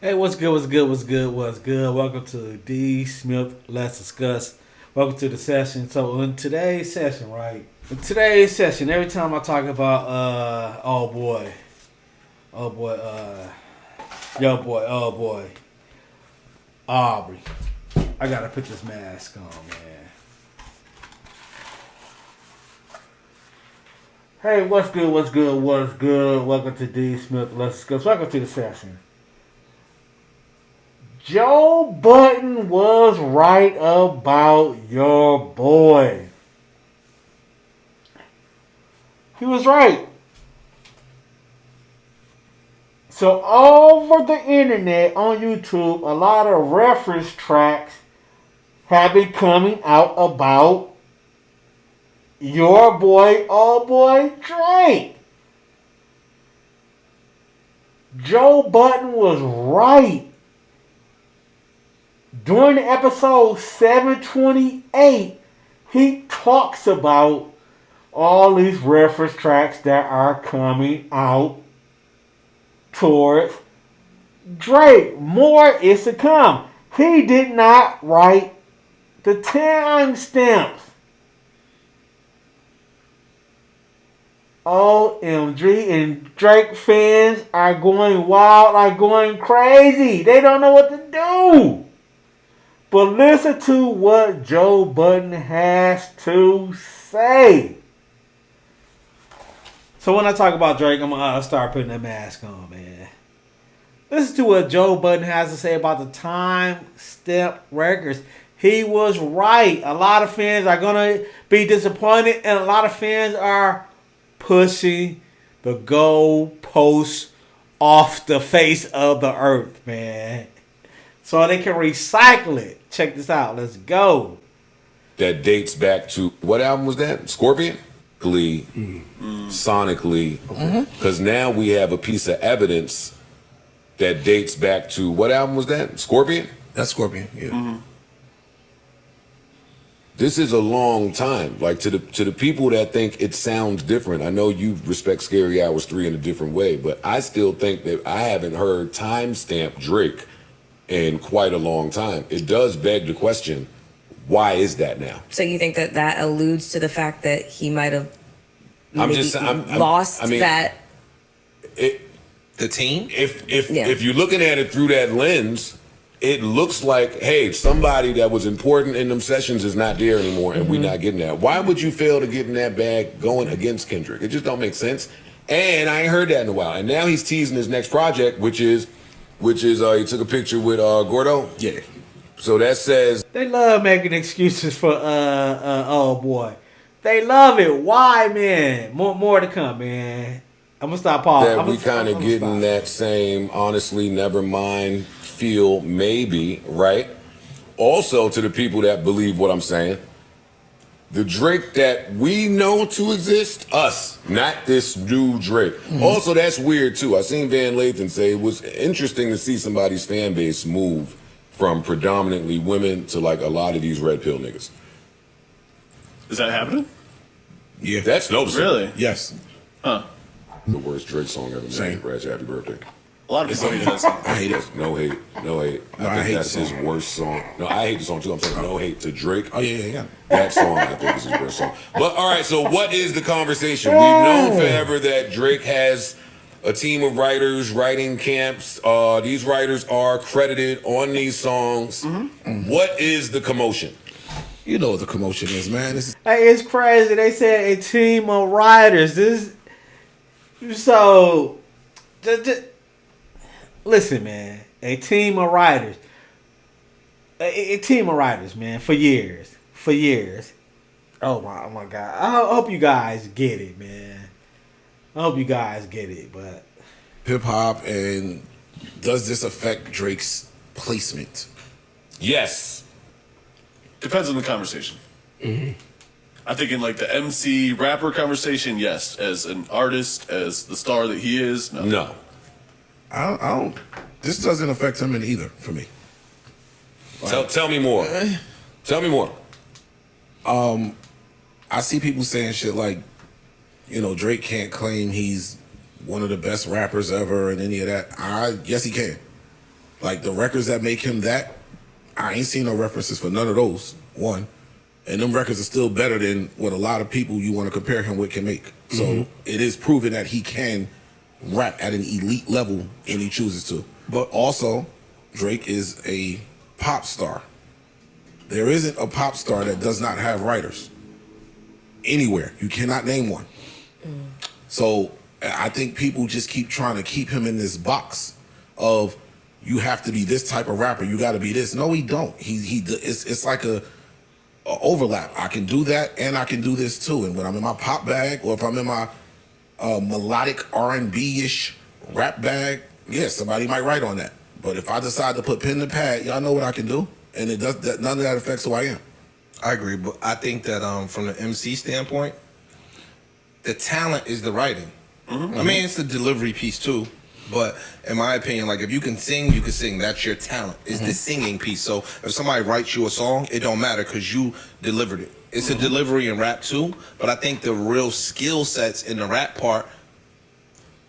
Hey, what's good? What's good? What's good? What's good? Welcome to D Smith. Let's discuss. Welcome to the session. So in today's session, right? In today's session, every time I talk about oh boy, yo boy, oh boy, Aubrey, I gotta put this mask on, man. Hey, what's good? What's good? What's good? Welcome to D Smith. Let's discuss. Welcome to the session. Joe Budden was right about your boy. He was right. So over the internet on YouTube, a lot of reference tracks have been coming out about your boy, oh boy, Drake. Joe Budden was right. During the episode 728, he talks about all these reference tracks that are coming out towards Drake. More is to come. He did not write the timestamps. OMG, and Drake fans are going wild, are going crazy. They don't know what to do. But listen to what Joe Budden has to say. So when I talk about Drake, I'm going to start putting that mask on, man. Listen to what Joe Budden has to say about the time step records. He was right. A lot of fans are going to be disappointed, and a lot of fans are pushing the goalposts off the face of the earth, man. So they can recycle it. Check this out. Let's go. That dates back to what album was that? Scorpion? Sonically. Because now we have a piece of evidence that dates back to what album was that? Scorpion? That's Scorpion, yeah. This is a long time. Like to the people that think it sounds different. I know you respect Scary Hours 3 in a different way, but I still think that I haven't heard timestamp Drake in quite a long time. It does beg the question, why is that now? So you think that that alludes to the fact that he might have lost that? The team? If you're looking at it through that lens, it looks like, hey, somebody that was important in them sessions is not there anymore, and we're not getting that. Why would you fail to get in that bag going against Kendrick? It just don't make sense. And I ain't heard that in a while. And now he's teasing his next project, which is he took a picture with Gordo. Yeah. So that says They love making excuses for oh boy. They love it. Why, man? More to come, man. I'm gonna stop pausing. that we kind of getting that same honestly never mind feel, maybe, right? Also, to the people that believe what I'm saying, the Drake that we know to exist, us, not this new Drake. Also, that's weird too. I seen Van Lathan say it was interesting to see somebody's fan base move from predominantly women to like a lot of these red pill niggas. Is that happening? Yeah. That's noticeable. Really? Yes. Huh. The worst Drake song ever Same. made. Ratchet, happy birthday. A lot of people hate that song. I hate it. No hate. No, I I think hate that's the his song. worst song. No, I hate the song too. I'm saying no hate to Drake. Oh, yeah. That song, I think, is his worst song. But all right, so what is the conversation? We've known forever that Drake has a team of writers, writing camps. These writers are credited on these songs. What is the commotion? You know what the commotion is, man. This is Hey, it's crazy. They said a team of writers. Just listen, man. A team of writers. A team of writers, man. For years. Oh my God. I hope you guys get it, man. I hope you guys get it, but hip hop, and does this affect Drake's placement? Yes. Depends on the conversation. I think in like the MC rapper conversation, yes. As an artist, as the star that he is, no. No. I don't. This doesn't affect him in either for me. Tell me more. Tell me more. I see people saying shit like, Drake can't claim he's one of the best rappers ever and any of that. Yes, he can. Like the records that make him that, I ain't seen no references for none of those. One, and them records are still better than what a lot of people you want to compare him with can make. So it is proven that he can rap at an elite level when he chooses to. But also, Drake is a pop star. There isn't a pop star that does not have writers anywhere. You cannot name one. So I think people just keep trying to keep him in this box of you have to be this type of rapper. You got to be this. No, he don't. It's like a overlap. I can do that and I can do this too. And when I'm in my pop bag or if I'm in my melodic R&B-ish rap bag, yeah, somebody might write on that. But if I decide to put pen to pad, y'all know what I can do, and it does that. None of that affects who I am. I agree, but I think that from the MC standpoint, the talent is the writing. I mean, it's the delivery piece too. But in my opinion, like if you can sing, you can sing. That's your talent. It's the singing piece. So if somebody writes you a song, it don't matter because you delivered it. It's a delivery in rap too. But I think the real skill sets in the rap part,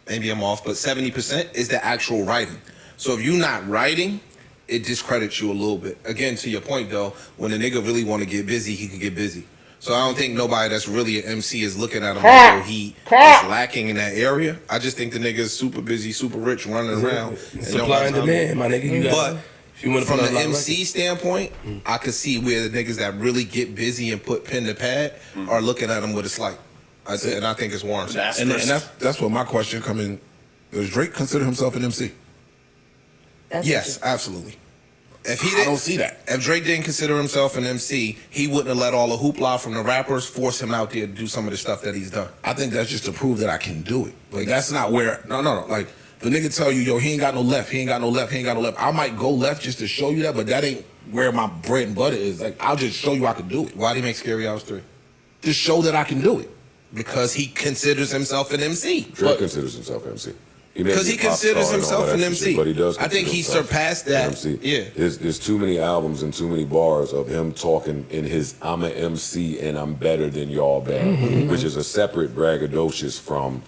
maybe I'm off, but 70% is the actual writing. So if you're not writing, it discredits you a little bit. Again, to your point though, when a nigga really want to get busy, he can get busy. So I don't think nobody that's really an MC is looking at him like he is lacking in that area. I just think the nigga is super busy, super rich, running around. Supply and demand, my nigga. But from the MC standpoint, I could see where the niggas that really get busy and put pen to pad are looking at him with a slight. And I think it's warranted. And that's where my question come in. Does Drake consider himself an MC? Yes, absolutely. If I don't see that. If Drake didn't consider himself an MC, he wouldn't have let all the hoopla from the rappers force him out there to do some of the stuff that he's done. I think that's just to prove that I can do it. Like that's not where. No. Like the nigga tell you, yo, he ain't got no left. He ain't got no left. He ain't got no left. I might go left just to show you that, but that ain't where my bread and butter is. Like I'll just show you I can do it. Why'd he make Scary Hours 3? To show that I can do it. Because he considers himself an MC. Drake considers himself an MC. Because he considers himself an MC. But he does. I think he surpassed that. MC. Yeah. There's too many albums and too many bars of him talking in his "I'm an MC and I'm better than y'all" band, which is a separate braggadocious from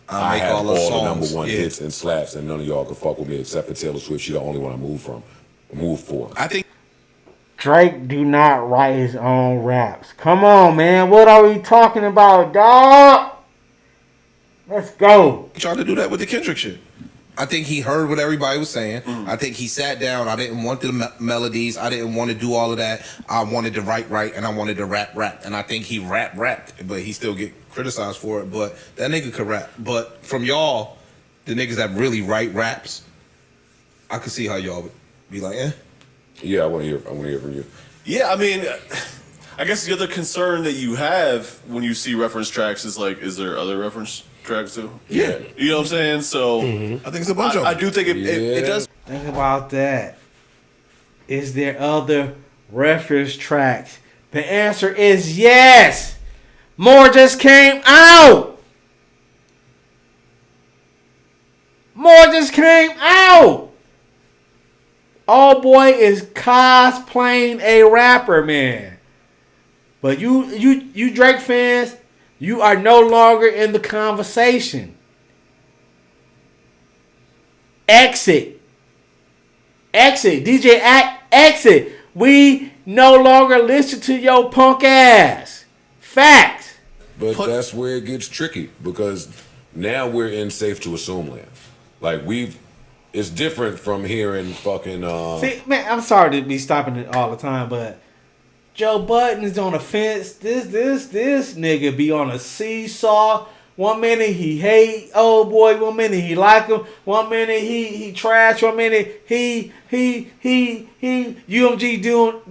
I have all the number one hits and slaps, and none of y'all can fuck with me except for Taylor Swift. She the only one I move for. I think Drake do not write his own raps. Come on, man. What are we talking about, dog? Let's go. he tried to do that with the Kendrick shit. I think he heard what everybody was saying. I think he sat down. I didn't want the melodies. I didn't want to do all of that. I wanted to write, and I wanted to rap. And I think he rapped, but he still get criticized for it. But that nigga could rap. But from y'all, the niggas that really write raps, I could see how y'all would be like, eh. Yeah, I want to hear from you. Yeah, I mean, I guess the other concern that you have when you see reference tracks is like, is there other reference tracks too? Yeah. You know what I'm saying? So I think it's a bunch of them. I do think it does. Think about that. Is there other reference tracks? The answer is yes. More just came out. Oh boy is cosplaying a rapper, man. But you Drake fans, you are no longer in the conversation. Exit. DJ exit. We no longer listen to your punk ass. Facts. But that's where it gets tricky because now we're in safe to assume land. Like it's different from hearing fucking. See, man, I'm sorry to be stopping it all the time, but Joe Budden is on the fence. This nigga be on a seesaw. 1 minute he hate old boy, 1 minute he like him, 1 minute he trash, 1 minute he UMG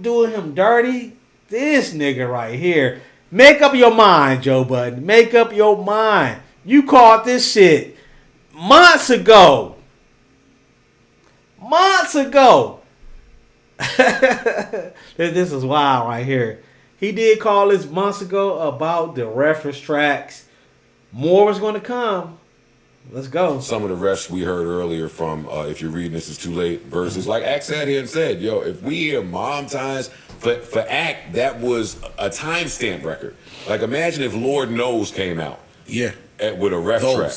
doing him dirty. This nigga right here. Make up your mind, Joe Budden. Make up your mind. You caught this shit months ago. This is wild right here. He did call this months ago about the reference tracks. More was going to come. Let's go. Some of the refs we heard earlier from If You're Reading This Is Too Late versus like Act sat here and said, yo, if we hear Mom Times for Act, that was a timestamp record. Like imagine if Lord Knows came out. Yeah. With a ref track.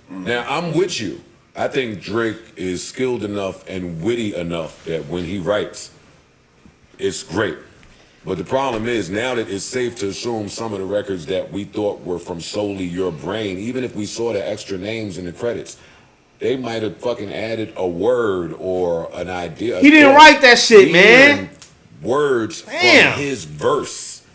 Now I'm with you. I think Drake is skilled enough and witty enough that when he writes, it's great. But the problem is now that it's safe to assume some of the records that we thought were from solely your brain, even if we saw the extra names in the credits, they might have fucking added a word or an idea. He didn't write that shit, man. Words Damn. from his verse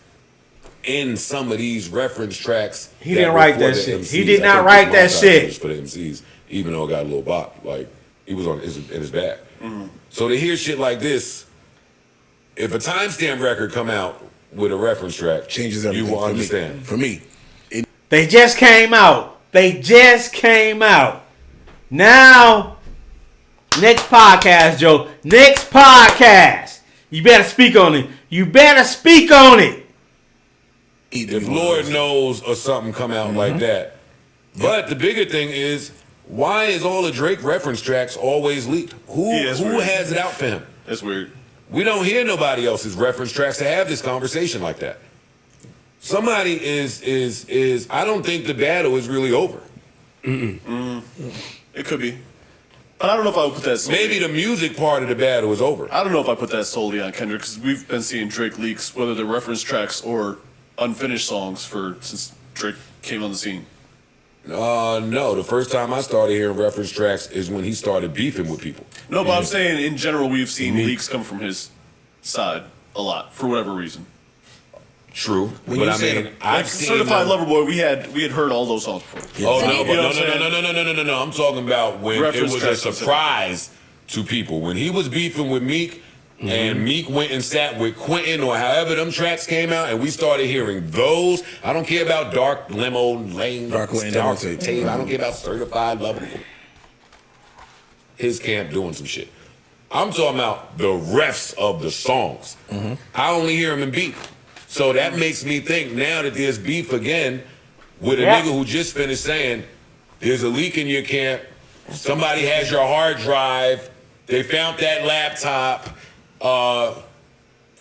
in some of these reference tracks. He didn't write that shit. He did not write that shit. For the MCs, even though it got a little bop, like he was in his bag. So to hear shit like this, if a timestamp record come out with a reference track, Changes everything. you will understand. For me, They just came out. Now, next podcast, Joe. Next podcast. You better speak on it. If Lord knows or something come out like that. But the bigger thing is, why is all the Drake reference tracks always leaked? Who has it out for him? That's weird. We don't hear nobody else's reference tracks to have this conversation like that. Somebody is I don't think the battle is really over. It could be. But I don't know if I would put that solely. Maybe the music part of the battle is over. I don't know if I put that solely on Kendrick, because we've been seeing Drake leaks, whether they're reference tracks or unfinished songs since Drake came on the scene. No, the first time I started hearing reference tracks is when he started beefing with people. No, but I'm saying in general we've seen leaks come from his side a lot, for whatever reason. True, When but you I say mean, I've seen Certified them- Lover Boy, we had heard all those songs before. Oh You no, know but what I'm saying? no. I'm talking about when Reference it was a tracks surprise to people. When he was beefing with Meek, and Meek went and sat with Quentin or however them tracks came out, and we started hearing those. I don't care about Dark Lane, Dark Lane, Dark Tape. Tape. I don't care about Certified Lover. His camp doing some shit. I'm talking about the refs of the songs. I only hear him in beef. So that makes me think now that there's beef again with a nigga who just finished saying, there's a leak in your camp, somebody has your hard drive, they found that laptop,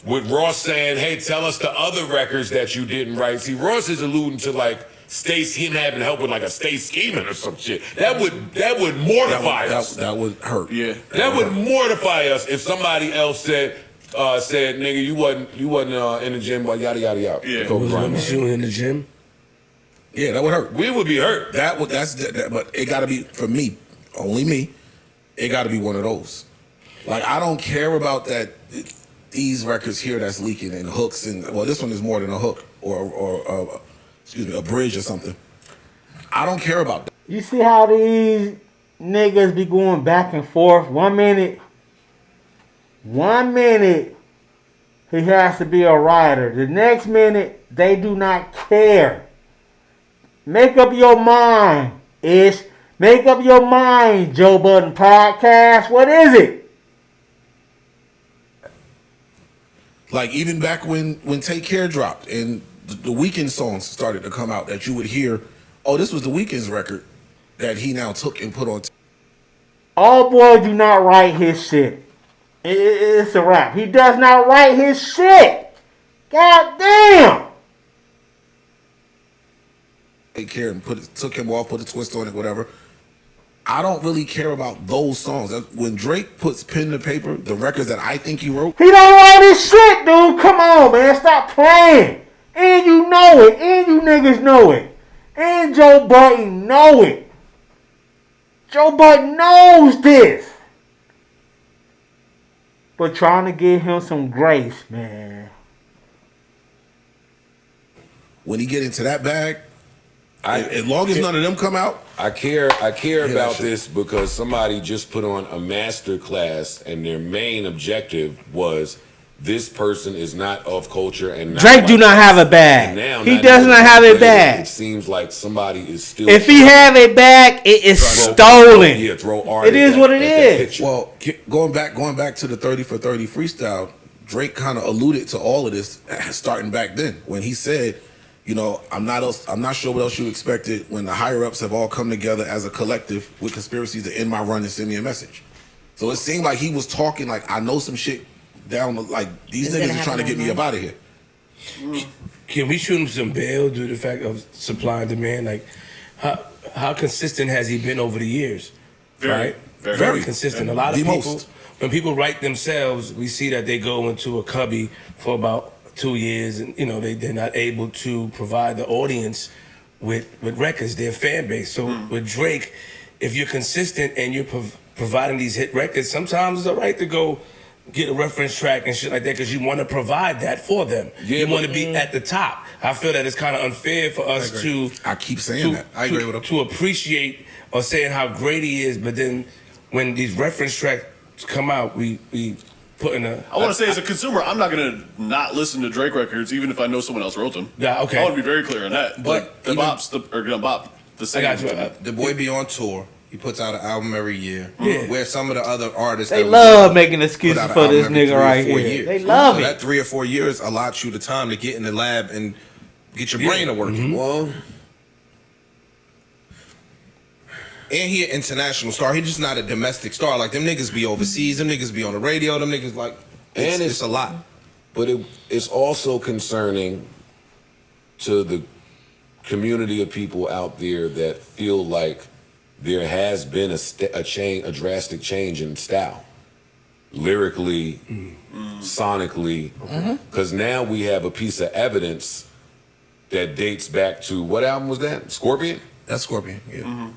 with Ross saying, hey, tell us the other records that you didn't write. See, Ross is alluding to like him having help with like a Stay Scheming or some shit. That would mortify us. That would hurt. Yeah. That would mortify us if somebody else said, nigga, you wasn't in the gym, but yada yada yada. Yeah. Was you in the gym? Yeah, that would hurt. We would be hurt. But it got to be, for me, only me, it got to be one of those. Like, I don't care about that. These records here that's leaking and hooks and this one is more than a hook or a bridge or something. I don't care about that. You see how these niggas be going back and forth? 1 minute he has to be a writer. The next minute they do not care. Make up your mind, Ish. Make up your mind, Joe Budden Podcast. What is it? Like, even back when Take Care dropped and the Weeknd songs started to come out, that you would hear, oh, this was the Weeknd's record that he now took and put on. All boy do not write his shit. It's a rap. He does not write his shit. God damn. Take Care and took him off, put a twist on it, whatever. I don't really care about those songs. When Drake puts pen to paper, the records that I think he wrote, He don't write his shit, dude. Come on, man. Stop playing. And you know it. And you niggas know it. And Joe Budden know it. Joe Budden knows this. But trying to give him some grace, man. when he get into that bag, as long as none of them come out, I care about shit. this because somebody just put on a master class and their main objective was this person is not of culture and not Drake do not have a bag. Now, He does not have a bag. It seems like somebody is still. If he have a bag, it is stolen. Yeah, throw art. It is what it is. well, going back to the 30 for 30 freestyle, Drake kind of alluded to all of this starting back then when he said, you know, I'm not sure what else you expected when the higher ups have all come together as a collective with conspiracies to end my run and send me a message. So it seemed like he was talking like, I know some shit down, like these It's niggas gonna are trying to happen get me up out of here. Can we shoot him some bail due to the fact of supply and demand? Like, how consistent has he been over the years? Very, right? very, Very consistent. A lot of The people, most. when people write themselves, we see that they go into a cubby for about 2 years, and they're not able to provide the audience with records, their fan base. So with Drake, if you're consistent and you're providing these hit records, sometimes it's all right to go get a reference track and shit like that because you want to provide that for them. Yeah, you want but- to be at the top. I feel that it's kind of unfair for us to I keep saying that. I agree with him. to appreciate or saying how great he is, but then when these reference tracks come out, we put in a. I want to say, as a consumer, I'm not going to not listen to Drake records, even if I know someone else wrote them. Yeah, okay. I want to be very clear on that. But Like, the even- bops are going to bop the I same. got you. to me. The boy be on tour. He puts out an album every year. Yeah. Where some of the other artists They that we love love making put excuses out an for album this every 3 nigga or right 4 here. years. They love So it. that 3 or 4 years allots you the time to get in the lab and get your brain to working. Well, And he an international star. He just not a domestic star. Like them niggas be overseas. Them niggas be on the radio. Them niggas like it's a lot. but it's also concerning to the community of people out there that feel like there has been a drastic change in style, lyrically, sonically, because now we have a piece of evidence that dates back to what album was that? Scorpion? That's Scorpion. Yeah.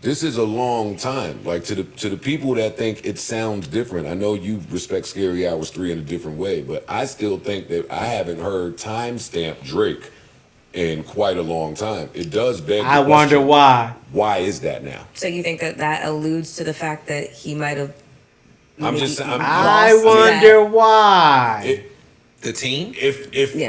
This is a long time. Like to the people that think it sounds different. I know you respect Scary Hours 3 in a different way, but I still think that I haven't heard timestamp Drake in quite a long time. It does beg the I wonder question, why. why is that now? So you think that alludes to the fact that he might have. I'm maybe just saying. I lost wonder that- why. The team. Yeah.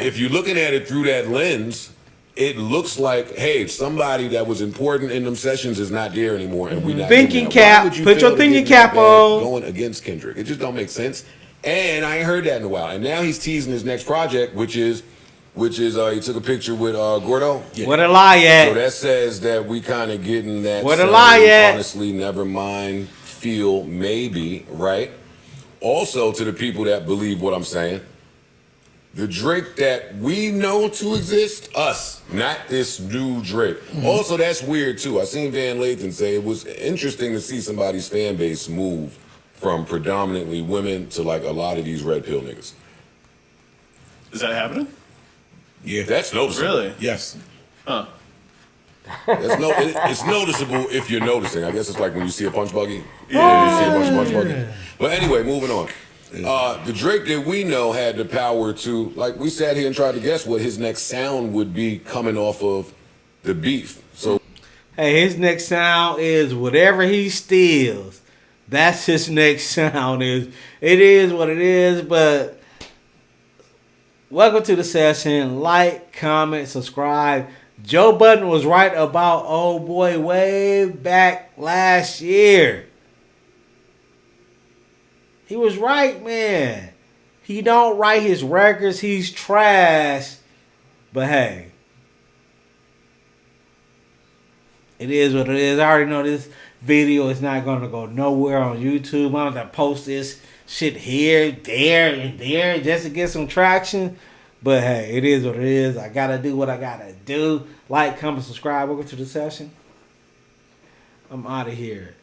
If you're looking at it through that lens, it looks like, hey, somebody that was important in them sessions is not there anymore, and we not Thinking getting that. cap. Why would you Put feel your to thinking get that cap bad on. going against Kendrick? It just don't make sense. And I ain't heard that in a while. And now he's teasing his next project, which is he took a picture with Gordo. Where the lie So at? that says that we kind of getting that. Where the same, lie at? Honestly, never mind. Feel maybe right. Also, to the people that believe what I'm saying, the Drake that we know to exist, us, not this new Drake. Also, that's weird too. I seen Van Lathan say it was interesting to see somebody's fan base move from predominantly women to like a lot of these red pill niggas. Is that happening? Yeah. That's noticeable. Really? Yes. Huh. It's noticeable if you're noticing. I guess it's like when you see a punch buggy. Yeah, you see a bunch of punch buggy. But anyway, moving on. The Drake that we know had the power to, like we sat here and tried to guess what his next sound would be coming off of the beef. So Hey, his next sound is whatever he steals. That's his next sound. It is what it is, but welcome to the session. Like, comment, subscribe. Joe Budden was right about old boy way back last year. He was right, man. He don't write his records. He's trash. But hey, it is what it is. I already know this video is not going to go nowhere on YouTube. I'm going to post this shit here, there, and there just to get some traction. But hey, it is what it is. I got to do what I got to do. Like, comment, subscribe. Welcome to the session. I'm out of here.